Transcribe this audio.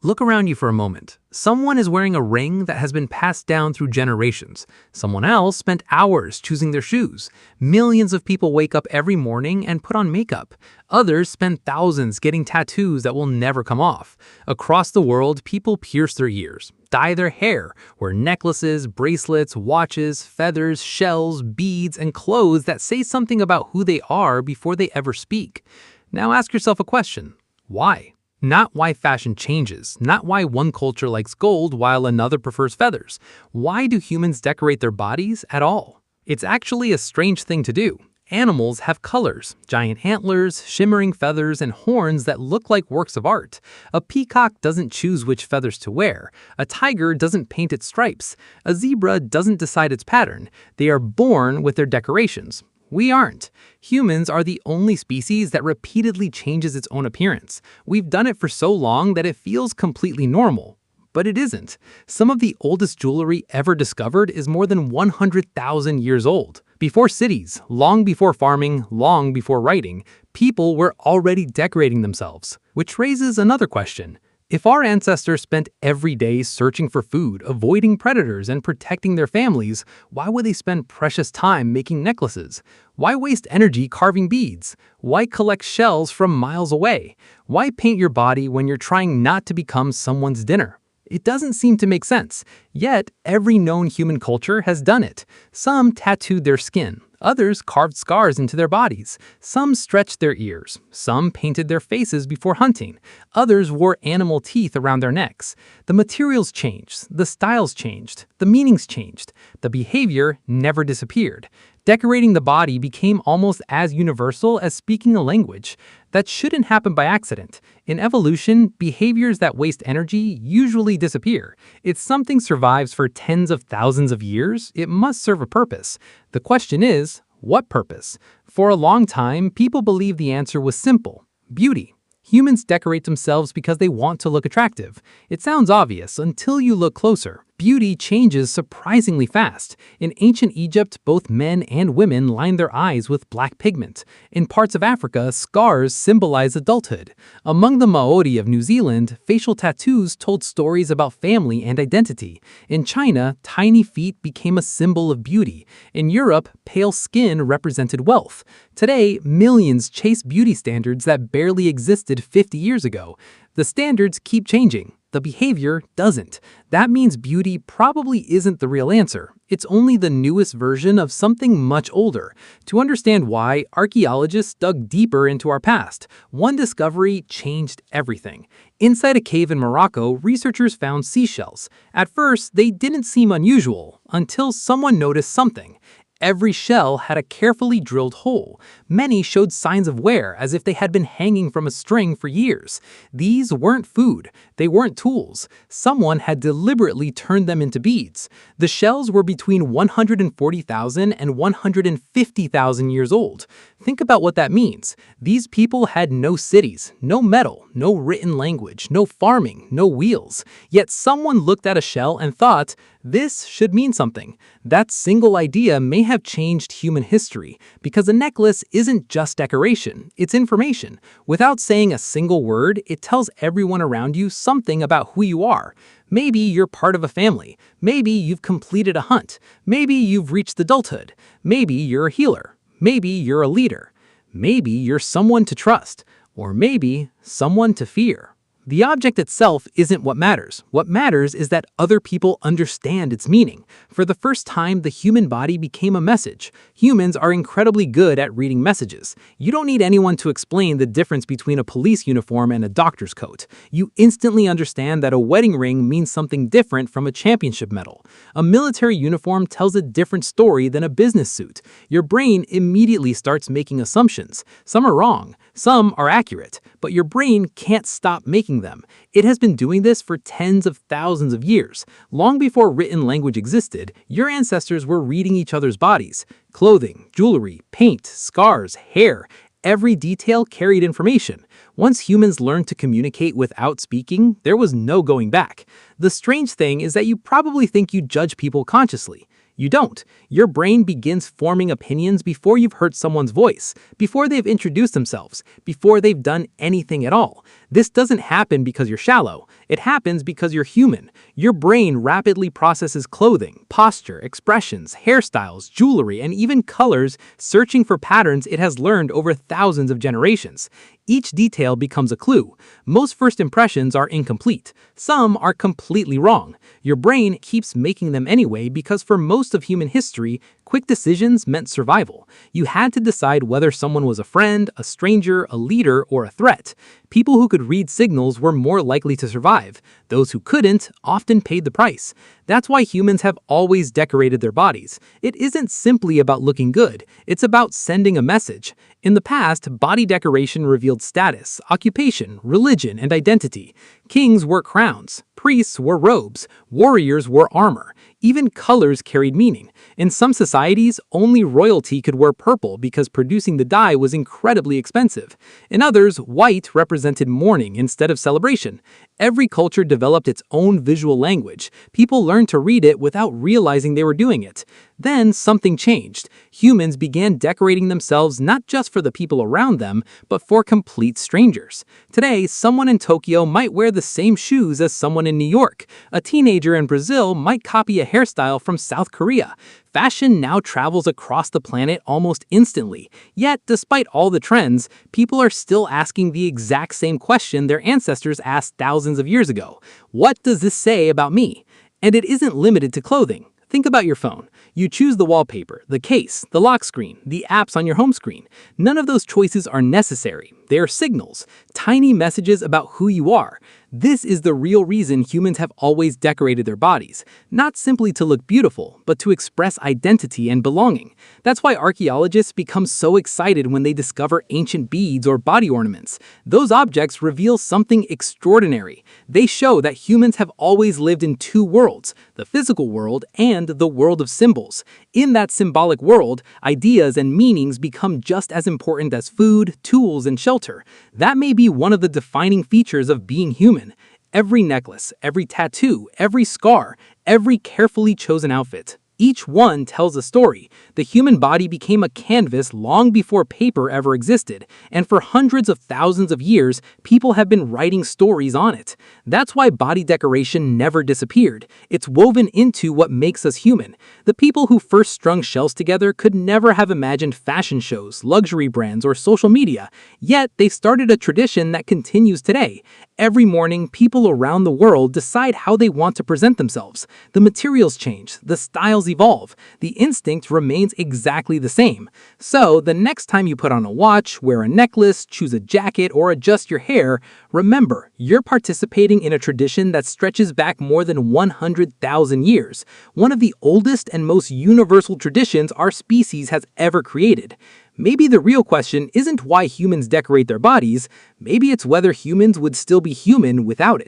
Look around you for a moment. Someone is wearing a ring that has been passed down through generations. Someone else spent hours choosing their shoes. Millions of people wake up every morning and put on makeup. Others spend thousands getting tattoos that will never come off. Across the world, people pierce their ears, dye their hair, wear necklaces, bracelets, watches, feathers, shells, beads, and clothes that say something about who they are before they ever speak. Now ask yourself a question. Why? Not why fashion changes, not why one culture likes gold while another prefers feathers. Why do humans decorate their bodies at all? It's actually a strange thing to do. Animals have colors, giant antlers, shimmering feathers, and horns that look like works of art. A peacock doesn't choose which feathers to wear. A tiger doesn't paint its stripes. A zebra doesn't decide its pattern. They are born with their decorations. We aren't. Humans are the only species that repeatedly changes its own appearance. We've done it for so long that it feels completely normal. But it isn't. Some of the oldest jewelry ever discovered is more than 100,000 years old. Before cities, long before farming, long before writing, people were already decorating themselves. Which raises another question. If our ancestors spent every day searching for food, avoiding predators, and protecting their families, why would they spend precious time making necklaces? Why waste energy carving beads? Why collect shells from miles away? Why paint your body when you're trying not to become someone's dinner? It doesn't seem to make sense. Yet, every known human culture has done it. Some tattooed their skin. Others carved scars into their bodies. Some stretched their ears. Some painted their faces before hunting. Others wore animal teeth around their necks. The materials changed. The styles changed. The meanings changed. The behavior never disappeared. Decorating the body became almost as universal as speaking a language. That shouldn't happen by accident. In evolution, behaviors that waste energy usually disappear. If something survives for tens of thousands of years, it must serve a purpose. The question is, what purpose? For a long time, people believed the answer was simple: beauty. Humans decorate themselves because they want to look attractive. It sounds obvious until you look closer. Beauty changes surprisingly fast. In ancient Egypt, both men and women lined their eyes with black pigment. In parts of Africa, scars symbolize adulthood. Among the Maori of New Zealand, facial tattoos told stories about family and identity. In China, tiny feet became a symbol of beauty. In Europe, pale skin represented wealth. Today, millions chase beauty standards that barely existed 50 years ago. The standards keep changing. The behavior doesn't. That means beauty probably isn't the real answer. It's only the newest version of something much older. To understand why, archaeologists dug deeper into our past. One discovery changed everything. Inside a cave in Morocco, researchers found seashells. At first, they didn't seem unusual, until someone noticed something. Every shell had a carefully drilled hole. Many showed signs of wear, as if they had been hanging from a string for years. These weren't food. They weren't tools. Someone had deliberately turned them into beads. The shells were between 140,000 and 150,000 years old. Think about what that means. These people had no cities, no metal, no written language, no farming, no wheels. Yet someone looked at a shell and thought, this should mean something. That single idea may have changed human history, because a necklace isn't just decoration, it's information. Without saying a single word, it tells everyone around you something about who you are. Maybe you're part of a family. Maybe you've completed a hunt. Maybe you've reached adulthood. Maybe you're a healer. Maybe you're a leader. Maybe you're someone to trust. Or maybe someone to fear. The object itself isn't what matters. What matters is that other people understand its meaning. For the first time, the human body became a message. Humans are incredibly good at reading messages. You don't need anyone to explain the difference between a police uniform and a doctor's coat. You instantly understand that a wedding ring means something different from a championship medal. A military uniform tells a different story than a business suit. Your brain immediately starts making assumptions. Some are wrong, some are accurate, but your brain can't stop making them. It has been doing this for tens of thousands of years. Long before written language existed, your ancestors were reading each other's bodies. Clothing, jewelry, paint, scars, hair, every detail carried information. Once humans learned to communicate without speaking, there was no going back. The strange thing is that you probably think you judge people consciously. You don't. Your brain begins forming opinions before you've heard someone's voice, before they've introduced themselves, before they've done anything at all. This doesn't happen because you're shallow. It happens because you're human. Your brain rapidly processes clothing, posture, expressions, hairstyles, jewelry, and even colors, searching for patterns it has learned over thousands of generations. Each detail becomes a clue. Most first impressions are incomplete. Some are completely wrong. Your brain keeps making them anyway because for most of human history, quick decisions meant survival. You had to decide whether someone was a friend, a stranger, a leader, or a threat. People who could read signals were more likely to survive. Those who couldn't often paid the price. That's why humans have always decorated their bodies. It isn't simply about looking good. It's about sending a message. In the past, body decoration revealed status, occupation, religion, and identity. Kings wore crowns. Priests wore robes. Warriors wore armor. Even colors carried meaning. In some societies, only royalty could wear purple because producing the dye was incredibly expensive. In others, white represented mourning instead of celebration. Every culture developed its own visual language. People learned to read it without realizing they were doing it. Then something changed. Humans began decorating themselves not just for the people around them, but for complete strangers. Today, someone in Tokyo might wear the same shoes as someone in New York. A teenager in Brazil might copy a hairstyle from South Korea. Fashion now travels across the planet almost instantly. Yet, despite all the trends, people are still asking the exact same question their ancestors asked thousands of years ago. What does this say about me? And it isn't limited to clothing. Think about your phone. You choose the wallpaper, the case, the lock screen, the apps on your home screen. None of those choices are necessary. They are signals, tiny messages about who you are. This is the real reason humans have always decorated their bodies, not simply to look beautiful, but to express identity and belonging. That's why archaeologists become so excited when they discover ancient beads or body ornaments. Those objects reveal something extraordinary. They show that humans have always lived in two worlds, the physical world and the world of symbols. In that symbolic world, ideas and meanings become just as important as food, tools, and shelter. That may be one of the defining features of being human. Every necklace, every tattoo, every scar, every carefully chosen outfit. Each one tells a story. The human body became a canvas long before paper ever existed, and for hundreds of thousands of years, people have been writing stories on it. That's why body decoration never disappeared. It's woven into what makes us human. The people who first strung shells together could never have imagined fashion shows, luxury brands, or social media, yet they started a tradition that continues today. Every morning, people around the world decide how they want to present themselves. The materials change, the styles evolve, the instinct remains exactly the same. So, the next time you put on a watch, wear a necklace, choose a jacket, or adjust your hair, remember, you're participating in a tradition that stretches back more than 100,000 years, one of the oldest and most universal traditions our species has ever created. Maybe the real question isn't why humans decorate their bodies, maybe it's whether humans would still be human without it.